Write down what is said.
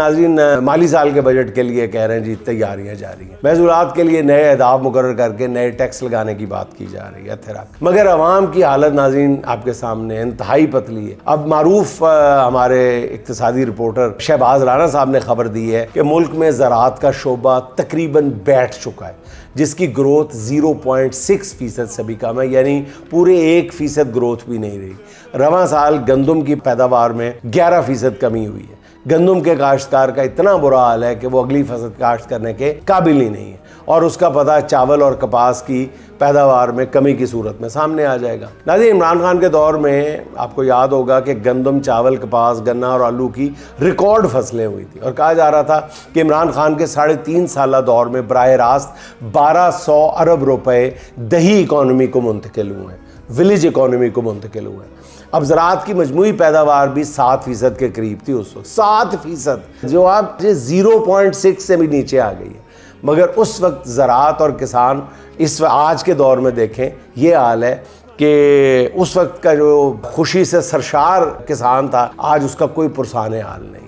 नाज़रीन, माली साल के बजट के लिए कह रहे हैं जी तैयारियां जारी हैं। महसूलात के लिए नए अहदाफ मुकर्रर करके नए टैक्स लगाने की बात की जा रही है। मगर अवाम की हालत नाज़रीन आपके सामने इंतहाई पतली है। अब मारूफ हमारे इक्तिसादी रिपोर्टर शहबाज राना साहब ने खबर दी है कि मुल्क में ज़राअत का शोबा तकरीबन बैठ चुका है, जिसकी ग्रोथ 0.6% से भी कम है, यानी पूरे 1% ग्रोथ भी नहीं रही। रवां साल गंदम की पैदावार में 11% कमी हुई है। गंदम के काश्तकार का इतना बुरा हाल है कि वो अगली फसल काश्त करने के काबिल ही नहीं है, और उसका पता चावल और कपास की पैदावार में कमी की सूरत में सामने आ जाएगा। नाज़रीन, इमरान खान के दौर में आपको याद होगा कि गंदम, चावल, कपास, गन्ना और आलू की रिकॉर्ड फसलें हुई थी, और कहा जा रहा था कि इमरान खान के 3.5 साल दौर में बराह रास्त 1200 अरब रुपए दही इकॉनमी को मुंतकिल हुए हैं, विलेज इकॉनमी को मुंतकिल हुए हैं। अब ज़राअत की मजमूई पैदावार भी 7% के करीब थी उस वक्त, 7%, जो आप 0.6 से भी नीचे आ गई है। मगर उस वक्त ज़राअत और किसान आज के दौर में देखें ये हाल है कि उस वक्त का जो खुशी से सरशार किसान था, आज उसका कोई पुरसाने हाल नहीं।